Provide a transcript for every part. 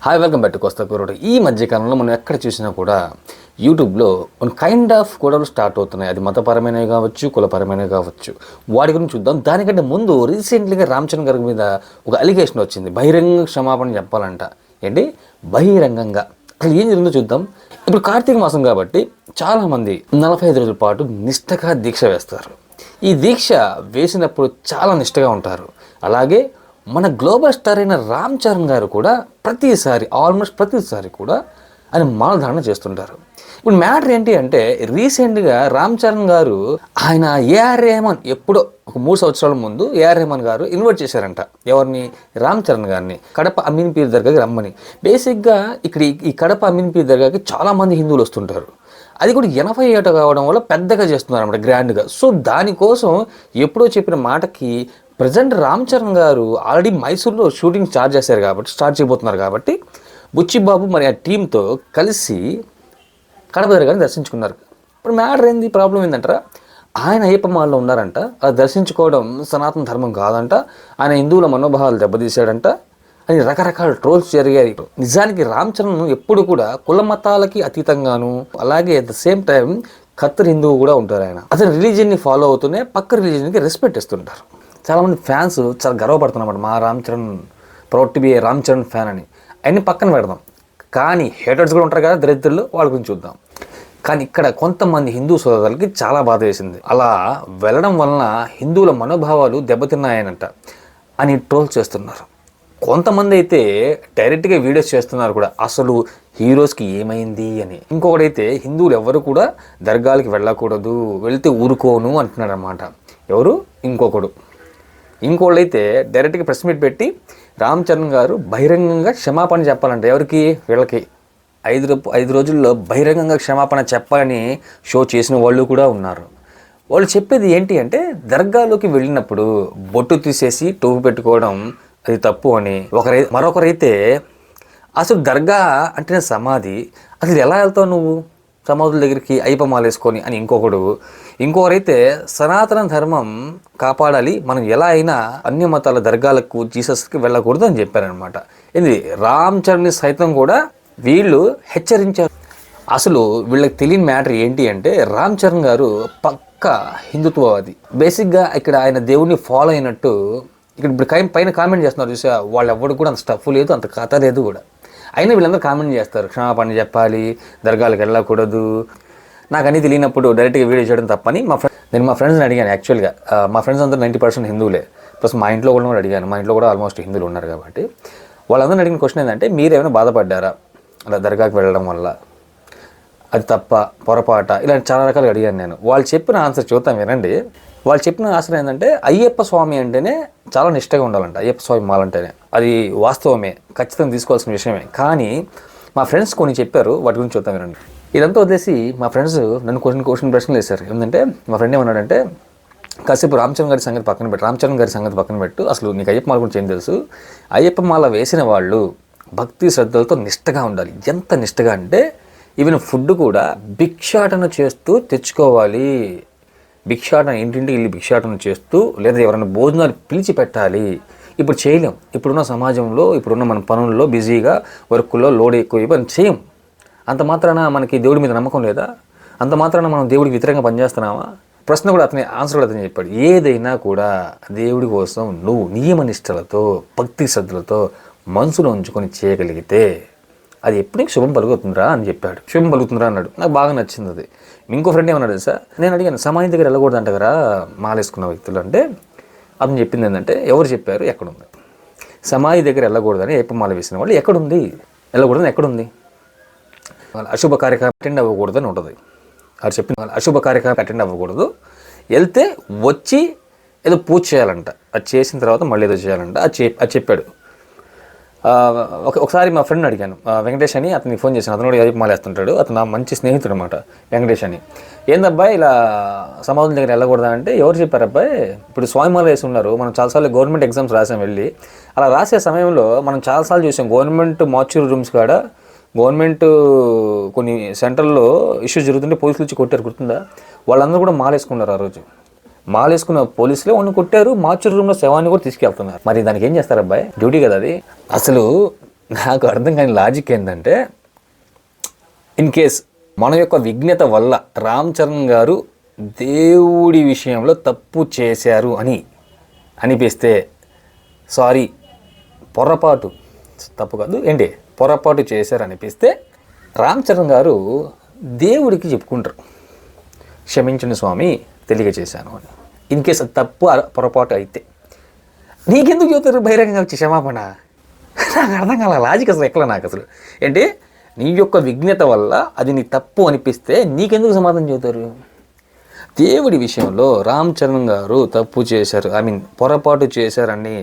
Hi welcome back to కోస్తా కుర్రోడు. ఈ మధ్యకాలంలో మనం ఎక్కడ చూసినా కూడా యూట్యూబ్లో కైండ్ ఆఫ్ గొడవలు స్టార్ట్ అవుతున్నాయి. అది మతపరమైనవి కావచ్చు, కులపరమైనవి కావచ్చు. వాటి గురించి చూద్దాం. దానికంటే ముందు రీసెంట్లీగా రామ్ చరణ్ గారి మీద ఒక అలిగేషన్ వచ్చింది. బహిరంగ క్షమాపణ చెప్పాలంట. ఏంటి బహిరంగంగా అసలు ఏం జరిగిందో చూద్దాం. ఇప్పుడు కార్తీక మాసం కాబట్టి చాలామంది 45 రోజుల పాటు నిష్టగా దీక్ష వేస్తారు. ఈ దీక్ష వేసినప్పుడు చాలా నిష్టగా ఉంటారు. అలాగే మన గ్లోబల్ స్టార్ అయిన రామ్ చరణ్ గారు కూడా ఆల్మోస్ట్ ప్రతిసారి కూడా ఆయన మాలధారణ చేస్తుంటారు. ఇప్పుడు మ్యాటర్ ఏంటి అంటే రీసెంట్గా రామ్ చరణ్ గారు ఆయన ఏఆర్ రెహమాన్ ఎప్పుడో ఒక 3 సంవత్సరాల ముందు ఏఆర్ రెహమాన్ గారు ఇన్వైట్ చేశారంట. ఎవరిని? రామ్ చరణ్ గారిని కడప అమీన్ పీర్ దర్గాకి రమ్మని. బేసిక్గా ఇక్కడ ఈ కడప అమీన్ పీర్ దర్గాకి చాలామంది హిందువులు వస్తుంటారు. అది కూడా 80 ఏట కావడం వల్ల పెద్దగా చేస్తున్నారు అన్నమాట, గ్రాండ్గా. సో దానికోసం ఎప్పుడో చెప్పిన మాటకి ప్రజెంట్ రామ్ చరణ్ గారు ఆల్రెడీ మైసూర్లో షూటింగ్ స్టార్ట్ చేయబోతున్నారు కాబట్టి బుచ్చిబాబు మరి ఆ టీంతో కలిసి కడప దర్గాని దర్శించుకున్నారు. ఇప్పుడు మ్యాటర్ ఏంది, ప్రాబ్లం ఏంటంటారా? ఆయన అయ్యప్ప మాలలో ఉన్నారంట. అది దర్శించుకోవడం సనాతన ధర్మం కాదంట, ఆయన హిందువుల మనోభావాలు దెబ్బతీశాడంట అని రకరకాల ట్రోల్స్ జరిగాయి. నిజానికి రామ్ చరణ్ ఎప్పుడు కూడా కుల మతాలకి అతీతంగాను, అలాగే at the same time Khattar హిందువు కూడా ఉంటారు. ఆయన అతని రిలీజియన్ని ఫాలో అవుతూనే పక్క రిలీజియన్కి రెస్పెక్ట్ ఇస్తుంటారు. చాలామంది ఫ్యాన్స్ చాలా గర్వపడుతున్నమాట, మా Ram Charan proud to be A Ram Charan fan అని. అన్ని పక్కన పెడదాం. కానీ హేటర్స్ కూడా ఉంటారు కదా, దరిద్రులు, వాళ్ళ గురించి చూద్దాం. కానీ ఇక్కడ కొంతమంది హిందూ సోదరులకి చాలా బాధ వేసింది. అలా వెళ్ళడం వలన హిందువుల మనోభావాలు దెబ్బతిన్నాయనంట అని ట్రోల్స్ చేస్తున్నారు. కొంతమంది అయితే డైరెక్ట్గా వీడియోస్ చేస్తున్నారు కూడా, అసలు హీరోస్కి ఏమైంది అని. ఇంకొకడైతే హిందువులు ఎవరు కూడా దర్గాలకి వెళ్ళకూడదు, వెళితే ఊరుకోను అంటున్నాడు అన్నమాట. ఎవరు? ఇంకోళ్ళైతే డైరెక్ట్గా ప్రెస్ మీట్ పెట్టి రామ్ చరణ్ గారు బహిరంగంగా క్షమాపణ చెప్పాలంట. ఎవరికి? వీళ్ళకి 5 రోజుల్లో బహిరంగంగా క్షమాపణ చెప్పాలని షో చేసిన వాళ్ళు కూడా ఉన్నారు. వాళ్ళు చెప్పేది ఏంటి అంటే దర్గాలోకి వెళ్ళినప్పుడు బొట్టు తీసేసి టోపీ పెట్టుకోవడం అది తప్పు అని. మరొకరైతే అసలు దర్గా అంటేనే సమాధి, అసలు ఎలా వెళ్తావు నువ్వు సమాధుల దగ్గరికి అయ్యప్ప మాల వేసుకొని అని ఇంకొకరైతే సనాతన ధర్మం కాపాడాలి, మనం ఎలా అయినా అన్య మతాల దర్గాలకు జీసస్కి వెళ్ళకూడదు అని చెప్పారనమాట. ఇది రామ్ చరణ్ సైతం కూడా వీళ్ళు హెచ్చరించారు. అసలు వీళ్ళకి తెలియని మ్యాటర్ ఏంటి అంటే రామ్ చరణ్ గారు పక్కా హిందుత్వవాది. బేసిక్గా ఇక్కడ ఆయన దేవుణ్ణి ఫాలో అయినట్టు ఇక్కడ ఇప్పుడు పైన కామెంట్ చేస్తున్నారు చూసా, వాళ్ళు ఎవరు కూడా అంత స్టఫ్ లేదు, అంత కథ లేదు కూడా. అయినా వీళ్ళందరూ కామెంట్ చేస్తారు, క్షమాపణ చెప్పాలి, దర్గాలకు వెళ్ళకూడదు. నాకు అన్నీ తెలియనప్పుడు డైరెక్ట్గా వీడియో చేయడం తప్పని నేను మా ఫ్రెండ్స్ని అడిగాను. యాక్చువల్గా మా ఫ్రెండ్స్ అందరూ 90% హిందువులే. ప్లస్ మా ఇంట్లో కూడా అడిగాను, మా ఇంట్లో కూడా ఆల్మోస్ట్ హిందువులు ఉన్నారు కాబట్టి. వాళ్ళందరూ అడిగిన క్వశ్చన్ ఏంటంటే, మీరేమైనా బాధపడ్డారా అలా దర్గాకి వెళ్ళడం వల్ల? అది తప్ప, పొరపాట, ఇలాంటి చాలా రకాలుగా అడిగాను నేను. వాళ్ళు చెప్పిన ఆన్సర్ చూద్దాం, వినండి. వాళ్ళు చెప్పిన ఆన్సర్ ఏంటంటే అయ్యప్ప స్వామి అంటేనే చాలా నిష్టగా ఉండాలంట. అయ్యప్ప స్వామి మాలంటేనే అది వాస్తవమే, ఖచ్చితంగా తీసుకోవాల్సిన విషయమే. కానీ మా ఫ్రెండ్స్ కొన్ని చెప్పారు, వాటి గురించి చూద్దాం, వినండి. ఇదంతా వదిలేసి మా ఫ్రెండ్స్ నన్ను క్వశ్చన్ ప్రశ్నలు వేశారు. ఏంటంటే మా ఫ్రెండ్ ఏమన్నాడంటే, కాసేపు రామ్ చరణ్ గారి సంగతి పక్కన పెట్టు, అసలు నీకు అయ్యప్ప మాల గురించి ఏం తెలుసు? అయ్యప్ప మాల వేసిన వాళ్ళు భక్తి శ్రద్ధలతో నిష్టగా ఉండాలి. ఎంత నిష్టగా అంటే ఈవెన్ ఫుడ్ కూడా భిక్షాటన చేస్తూ తెచ్చుకోవాలి. ఇంటింటికి వెళ్ళి భిక్షాటన చేస్తూ, లేదా ఎవరైనా భోజనాలు పిలిచి పెట్టాలి. ఇప్పుడు చేయలేం. ఇప్పుడున్న సమాజంలో, ఇప్పుడున్న మన పనుల్లో బిజీగా వర్కుల్లో లోడ్ ఎక్కువ మనం చేయం. అంత మాత్రాన మనకి దేవుడి మీద నమ్మకం లేదా? అంత మాత్రాన మనం దేవుడికి వ్యతిరేకంగా పనిచేస్తున్నామా? ప్రశ్న కూడా ఆన్సర్ కూడా అతనే చెప్పాడు. ఏదైనా కూడా దేవుడి కోసం నువ్వు నియమనిష్టలతో, భక్తి శ్రద్ధలతో మనసులో ఉంచుకొని చేయగలిగితే అది ఎప్పుడు శుభం పలుకుతుందిరా అని చెప్పాడు. శుభం పలుకుతుందిరా అన్నాడు. నాకు బాగా నచ్చింది అది. ఇంకో ఫ్రెండ్ ఏమన్నాడు సార్, నేను అడిగాను సమాధి దగ్గర వెళ్ళకూడదు అంటారా మాలేసుకున్న వ్యక్తులు అంటే, అతను చెప్పింది ఏంటంటే, ఎవరు చెప్పారు, ఎక్కడుంది? సమాధి దగ్గర వెళ్ళకూడదని అయ్యప్ప మాల వేసిన వాళ్ళు ఎక్కడుంది? వెళ్ళకూడదని ఎక్కడుంది? అశుభ కార్యక్రమం అటెండ్ అవ్వకూడదని ఉంటుంది. అది చెప్పిన అశుభ కార్యక్రమం అటెండ్ అవ్వకూడదు, వెళ్తే వచ్చి ఏదో పూజ చేయాలంట, అది చేసిన తర్వాత మళ్ళీ ఏదో చేయాలంట, అది చెప్పాడు. ఒకసారి మా ఫ్రెండ్ అడిగాను, వెంకటేష్ అని, అతనికి ఫోన్ చేశాను. అతను కూడా అయ్యప్ప మాల వేస్తుంటాడు, అతను నా మంచి స్నేహితుడు అనమాట, వెంకటేష్ అని. ఏందబ్బాయి ఇలా సమాధుల దగ్గర వెళ్ళకూడదా అంటే, ఎవరు చెప్పారు అబ్బాయి, ఇప్పుడు స్వామిమాల వేసి ఉన్నారు, మనం చాలాసార్లు గవర్నమెంట్ ఎగ్జామ్స్ రాసాం వెళ్ళి. అలా రాసే సమయంలో మనం చాలాసార్లు చూసాం గవర్నమెంట్ మార్చురీ రూమ్స్ కాడ, గవర్నమెంట్ కొన్ని సెంటర్లో ఇష్యూస్ జరుగుతుంటే పోలీసులు వచ్చి కొట్టారు, గుర్తుందా? వాళ్ళందరూ కూడా మాలేసుకున్నారు. ఆ రోజు మాలేసుకున్న పోలీసులే వాడిని కొట్టారు, మార్చురీ రూమ్లో శవాన్ని కూడా తీసుకెళ్తున్నారు. మరి దానికి ఏం చేస్తారు అబ్బాయి? డ్యూటీ కదా అది. అసలు నాకు అర్థం కాని లాజిక్ ఏంటంటే, ఇన్ కేస్ మన యొక్క విజ్ఞత వల్ల రామ్ చరణ్ గారు దేవుడి విషయంలో తప్పు చేశారు అని అనిపిస్తే, సారీ పొరపాటు, తప్పు కాదు ఏంటి, పొరపాటు చేశారు అనిపిస్తే రామ్ చరణ్ గారు దేవుడికి చెప్పుకుంటారు, క్షమించండి స్వామి తెలియక చేశాను అని. ఇన్ కేస్ తప్పు పొరపాటు అయితే నీకెందుకు చెబుతారు బహిరంగంగా వచ్చి క్షమాపణ? నాకు అర్థం కాల లాజిక్ అసలు ఎట్లా నాకు అసలు. ఏంటి, నీ యొక్క విజ్ఞత వల్ల అది నీ తప్పు అనిపిస్తే నీకెందుకు సమాధానం చెబుతారు? దేవుడి విషయంలో రామ్ చరణ్ గారు తప్పు చేశారు, పొరపాటు చేశారని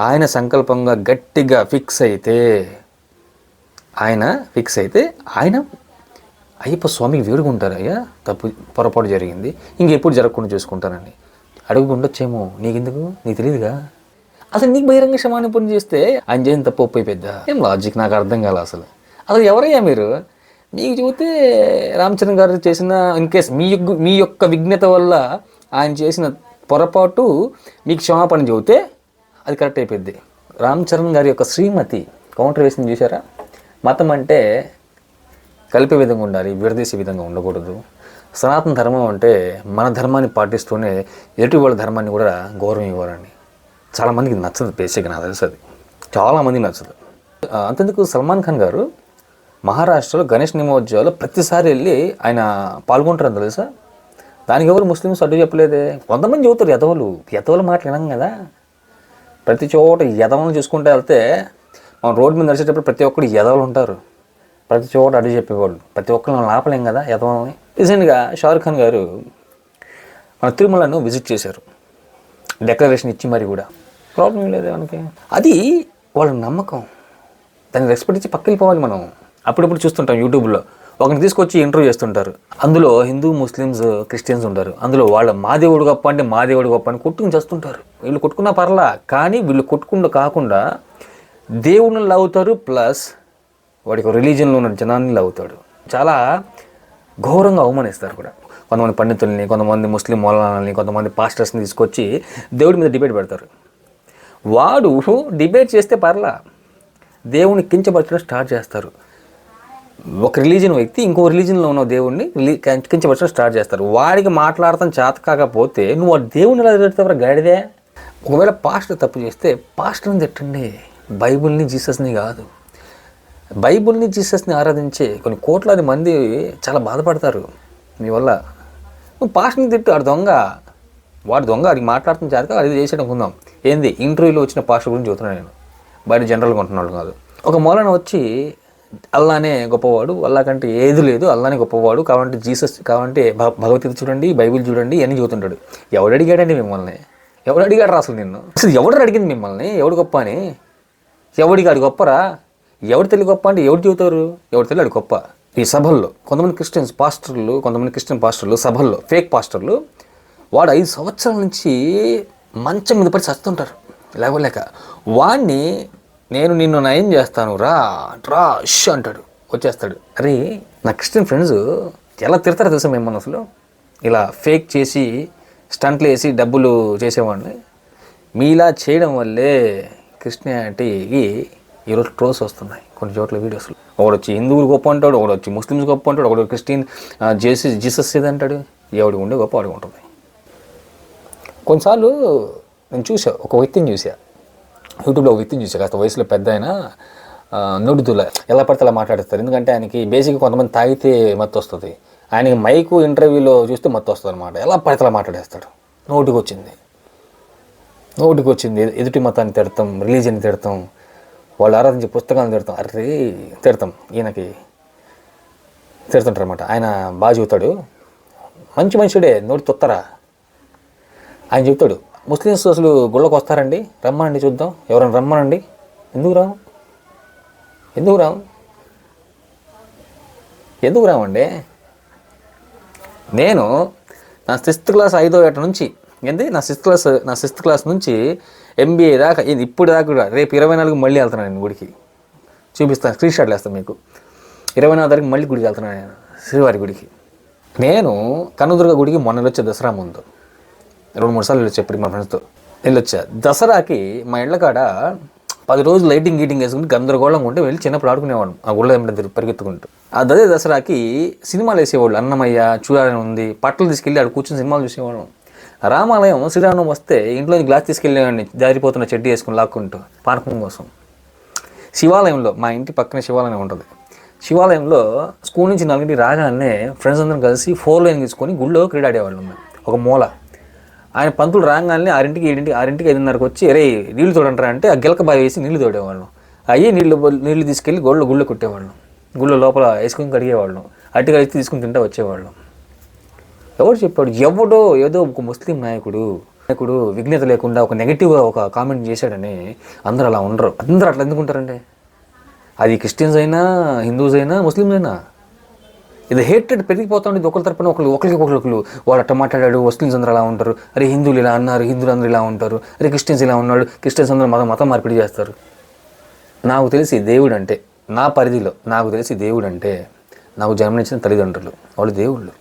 ఆయన సంకల్పంగా గట్టిగా ఫిక్స్ అయితే ఆయన అయ్యప్ప స్వామికి వేడుకుంటారు, అయ్యా తప్పు పొరపాటు జరిగింది, ఇంకెప్పుడు జరగకుండా చూసుకుంటానని అడుగుకుండొచ్చేమో. నీకెందుకు, నీకు తెలియదుగా. అసలు నీకు బహిరంగ క్షమాపణ చేస్తే ఆయన చేసిన తప్పు ఒప్పై పెద్ద ఏం లాజిక్ నాకు అర్థం కాల అసలు. ఎవరయ్యా మీరు? మీకు చెబితే రామ్ చరణ్ గారు చేసిన, ఇన్ కేస్ మీ యొక్క విజ్ఞత వల్ల ఆయన చేసిన పొరపాటు మీకు క్షమాపణ చెబితే అది కరెక్ట్ అయిపోద్ది. రామ్ చరణ్ గారి యొక్క శ్రీమతి కౌంటర్ వేసింది చూసారా? మతం అంటే కలిపే విధంగా ఉండాలి, విడదీసే విధంగా ఉండకూడదు. సనాతన ధర్మం అంటే మన ధర్మాన్ని పాటిస్తూనే ఎటు వాళ్ళ ధర్మాన్ని కూడా గౌరవం ఇవ్వాలని. చాలామందికి నచ్చదు, బేసిక్గా నాకు తెలుసు, అది చాలామందికి నచ్చదు. అంతెందుకు సల్మాన్ ఖాన్ గారు మహారాష్ట్రలో గణేష్ నిమజ్జనాలు ప్రతిసారి వెళ్ళి ఆయన పాల్గొంటారని తెలుసా? దానికి ఎవరు ముస్లిమ్స్ అడ్డు చెప్పలేదే. కొంతమంది చెబుతారు ఎదవలు మాటలు వినాం కదా. ప్రతి చోట ఎదవలను చూసుకుంటూ వెళ్తే మనం రోడ్డు మీద నడిచేటప్పుడు ప్రతి ఒక్కరు ఎదవలు ఉంటారు, ప్రతి చోట అడ్డు చెప్పేవాళ్ళు, ప్రతి ఒక్కరు మనం ఆపలేం కదా ఎదవలని. రీసెంట్గా షారుఖ్ ఖాన్ గారు మన తిరుమలను విజిట్ చేశారు, డెక్లరేషన్ ఇచ్చి మరి కూడా. ప్రాబ్లం ఏం లేదు మనకి, అది వాళ్ళ నమ్మకం, దాన్ని రెస్పెక్ట్ ఇచ్చి పక్కకి మనం. అప్పుడప్పుడు చూస్తుంటాం యూట్యూబ్లో ఒకరిని తీసుకొచ్చి ఇంటర్వ్యూ చేస్తుంటారు, అందులో హిందూ ముస్లిమ్స్ క్రిస్టియన్స్ ఉంటారు, అందులో వాళ్ళ మా దేవుడు గొప్ప అంటే మా దేవుడు గొప్ప అని కొట్టుకుని చేస్తుంటారు. వీళ్ళు కొట్టుకున్నా పర్లా, కానీ వీళ్ళు కొట్టుకుండా కాకుండా దేవుడిని లవ్ అవుతారు, ప్లస్ వాడికి రిలీజియన్లో ఉన్న జనాన్ని లవ్ అవుతాడు. చాలా ఘోరంగా అవమానిస్తారు కూడా. కొంతమంది పండితుల్ని, కొంతమంది ముస్లిం మౌలానాల్ని, కొంతమంది పాస్టర్స్ని తీసుకొచ్చి దేవుడి మీద డిబేట్ పెడతారు. వాడు డిబేట్ చేస్తే పర్లా, దేవుడిని కించపరచడం స్టార్ట్ చేస్తారు. ఒక రిలీజియన్ వ్యక్తి ఇంకో రిలీజియన్లో ఉన్న దేవుడిని కించపరచడం స్టార్ట్ చేస్తారు. వాడికి మాట్లాడటం చేత కాకపోతే నువ్వు ఆ దేవుడిని ఎలా తిడతావు గాడిదే? ఒకవేళ పాస్టర్ తప్పు చేస్తే పాస్టర్ని తిట్టండి, బైబుల్ని జీసస్ని కాదు. బైబుల్ని జీసస్ని ఆరాధించే కొన్ని కోట్లాది మంది చాలా బాధపడతారు మీ వల్ల. నువ్వు పాస్టర్ని తిట్టు, వాడు దొంగ, వాడికి మాట్లాడుతున్న చేత అది చేసేయడం అనుకుందాం. ఏంది, ఇంటర్వ్యూలో వచ్చిన పాస్టర్ గురించి చెబుతున్నాను నేను, బయట జనరల్గా ఉంటున్నాడు కాదు. ఒక మౌలానా వచ్చి అల్లానే గొప్పవాడు, అల్లా కంటే ఏది లేదు, అల్లానే గొప్పవాడు, కావాలంటే జీసస్, కావాలంటే భగవద్గీత చూడండి, బైబిల్ చూడండి అని చెబుతుంటాడు. ఎవడు అడిగాడండి మిమ్మల్ని? ఎవడు అడిగాడు రా అసలు నిన్ను? అసలు ఎవడు అడిగింది మిమ్మల్ని ఎవడు గొప్ప అని? ఎవడికి ఆడు గొప్పరా? ఎవడు తెలియ గొప్ప అంటే ఎవడు చెబుతారు? ఎవడు తెలియ ఆడు గొప్ప. ఈ సభల్లో కొంతమంది క్రిస్టియన్ పాస్టర్లు సభల్లో ఫేక్ పాస్టర్లు, వాడు 5 సంవత్సరాల నుంచి మంచం మీద పడి చస్తుంటారు లేక. వాడిని నేను నిన్ను నయం చేస్తాను రా అంటాడు, వచ్చేస్తాడు. అరే నా క్రిస్టియన్ ఫ్రెండ్స్ ఎలా తిడతారో తెలుసా మిమ్మల్ని అసలు? ఇలా ఫేక్ చేసి స్టంట్లు వేసి డబ్బులు చేసేవాడిని. మీలా చేయడం వల్లే క్రిస్టియానిటీకి ఈరోజు ట్రోల్స్ వస్తున్నాయి కొన్ని చోట్ల వీడియోస్లో. ఒకడు వచ్చి హిందువులు గొప్ప అంటాడు, ఒకడు వచ్చి ముస్లిమ్స్ గొప్ప అంటాడు, ఒకడు క్రిస్టియన్ జీసస్ ఏదంటాడు. ఎవడు ఉండే గొప్ప వాడికి ఉంటుంది. కొన్నిసార్లు నేను ఒక వ్యక్తిని చూసా యూట్యూబ్లో, ఒక వ్యక్తిని చూసా, కాస్త వయసులో పెద్ద ఆయన, నుడుదుల ఎలా పడితే అలా మాట్లాడేస్తారు. ఎందుకంటే ఆయనకి బేసిక్గా కొంతమంది తాగితే మత్తు వస్తుంది, ఆయనకి మైకు ఇంటర్వ్యూలో చూస్తే మత్తు వస్తుంది అనమాట. ఎలా పడితే అలా మాట్లాడేస్తాడు. నోటికి వచ్చింది ఎదుటి మతాన్ని తిడతాం, రిలీజియన్ని తిడతాం, వాళ్ళు ఆరాధించే పుస్తకాలను తిడతాం. అరే తిడతాం, ఈయనకి తిడుతుంటారు అనమాట. ఆయన బాగా చెబుతాడు, మంచి మనుషుడే, నోటి తొత్తరా. ఆయన చెబుతాడు, ముస్లిమ్స్ అసలు గుళ్ళకు వస్తారండి, రమ్మనండి చూద్దాం, ఎవరైనా రమ్మనండి. ఎందుకు రామండి? నేను నా 6th క్లాస్ 5వ ఏట నుంచి నా సిక్స్త్ క్లాస్ నుంచి MBA దాకా, ఇప్పుడు దాకా కూడా, రేపు 24 మళ్ళీ వెళ్తున్నాను నేను గుడికి. చూపిస్తాను, స్క్రీన్ షాట్లు వేస్తాను మీకు. 24 తారీఖు మళ్ళీ గుడికి వెళ్తున్నాను నేను, శ్రీవారి గుడికి. నేను కనదుర్గ గుడికి మొన్న వచ్చే దసరా ముందు 2-3 సార్లు వెళ్ళొచ్చా, ఇప్పుడు మా ఫ్రెండ్స్తో వెళ్ళొచ్చా. దసరాకి మా ఇళ్ళ కాడ 10 రోజులు లైటింగ్ గీటింగ్ వేసుకుంటే గందరగోళంగా ఉంటే వెళ్ళి చిన్నప్పుడు ఆడుకునేవాడు ఆ గుళ్ళ వెంబడి పరిగెత్తుకుంటూ. అదే దసరాకి సినిమాలు వేసేవాళ్ళు. అన్నమయ్య చూడాలని ఉంది, పట్టలు తీసుకెళ్ళి ఆడు కూర్చొని సినిమాలు చూసేవాళ్ళం. రామాలయం శ్రీరామం వస్తే ఇంట్లో గ్లాస్ తీసుకెళ్ళేవాడిని జారిపోతున్న చెడ్డీ వేసుకుని లాక్కుంటూ పానకం కోసం. శివాలయంలో, మా ఇంటి పక్కనే శివాలయం ఉంటుంది, శివాలయంలో స్కూల్ నుంచి 4 రాగానే ఫ్రెండ్స్ అందరం కలిసి 4 లైన్ తీసుకొని గుళ్ళో క్రీడ ఆడేవాళ్ళం. ఒక మూల ఆయన పంతులు రాగానే 6ంటికి 5:30కి వచ్చి అరే నీళ్లు తోడంటారా అంటే ఆ గిలక బాగా వేసి నీళ్లు తోడేవాళ్ళం. అయ్యి నీళ్లు తీసుకెళ్ళి గుళ్ళో కొట్టేవాళ్ళం. గుళ్ళో లోపల వేసుకుని కడిగేవాళ్ళం. అట్టిగా అయితే తీసుకుని తింటా వచ్చేవాళ్ళం. ఎవరు చెప్పాడు? ఎవడో ఏదో ఒక ముస్లిం నాయకుడు విఘ్నత లేకుండా ఒక నెగిటివ్గా ఒక కామెంట్ చేశాడని అందరూ అలా ఉండరు. అందరూ అట్లా ఎందుకుంటారండి? అది క్రిస్టియన్స్ అయినా, హిందూస్ అయినా, ముస్లిమ్స్ అయినా. ఇది హేట్రెడ్ పెరిగిపోతా ఉండేది ఒకరి తరపున ఒకరికి వాడు అట్లా మాట్లాడాడు, ముస్లిమ్స్ అందరూ అలా ఉంటారు, అరే హిందువులు ఇలా అన్నారు, హిందువులు అందరూ ఇలా ఉంటారు, అరే క్రిస్టియన్స్ ఇలా ఉన్నాడు, క్రిస్టియన్స్ అందరూ మతం మార్పిడి చేస్తారు. నాకు తెలిసి దేవుడు అంటే, నా పరిధిలో నాకు తెలిసి దేవుడు అంటే నాకు జన్మనిచ్చిన తల్లిదండ్రులు, వాళ్ళు దేవుళ్ళు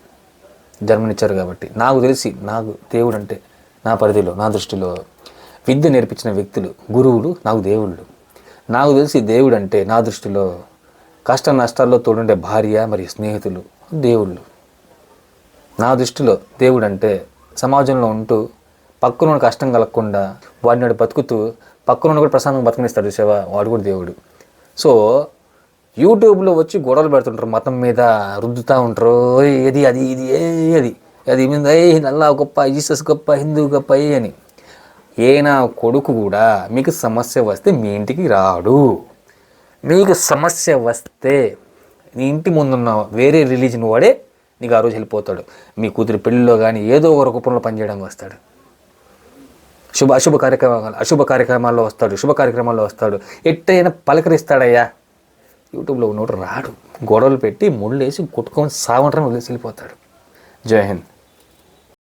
జన్మనిచ్చారు కాబట్టి. నాకు తెలిసి నాకు దేవుడు అంటే నా పరిధిలో, నా దృష్టిలో విద్య నేర్పించిన వ్యక్తులు, గురువులు నాకు దేవుళ్ళు. నాకు తెలిసి దేవుడు అంటే నా దృష్టిలో కష్ట నష్టాల్లో తోడుండే భార్య మరియు స్నేహితులు దేవుళ్ళు. నా దృష్టిలో దేవుడు అంటే సమాజంలో ఉంటూ పక్కన కష్టం కలగకుండా వాడిని బతుకుతూ పక్కన కూడా ప్రశాంతంగా బతకనిస్తాడు సేవ, వాడు కూడా దేవుడు. సో యూట్యూబ్లో వచ్చి గొడవలు పెడుతుంటారు, మతం మీద రుద్దుతూ ఉంటారు, ఏది అది ఇది అది మీద అల్లా గొప్ప, జీసస్ గొప్ప, హిందూ గొప్ప అని. నా కొడుకు కూడా మీకు సమస్య వస్తే మీ ఇంటికి రాడు. మీకు సమస్య వస్తే నీ ఇంటి ముందున్న వేరే రిలీజన్ వాడే నీకు ఆ రోజు వెళ్ళిపోతాడు. మీ కూతురి పెళ్ళిలో కానీ ఏదో ఒక రూపంలో పనిచేయడానికి వస్తాడు. అశుభ కార్యక్రమాల్లో వస్తాడు, శుభ కార్యక్రమాల్లో వస్తాడు. ఎట్టయినా పలకరిస్తాడయ్యా. యూట్యూబ్లో ఉన్నోడు రాడు. గొడవలు పెట్టి ముళ్ళేసి కొట్టుకొని సావంటరం వదిలేసి వెళ్ళిపోతాడు. జై హింద్.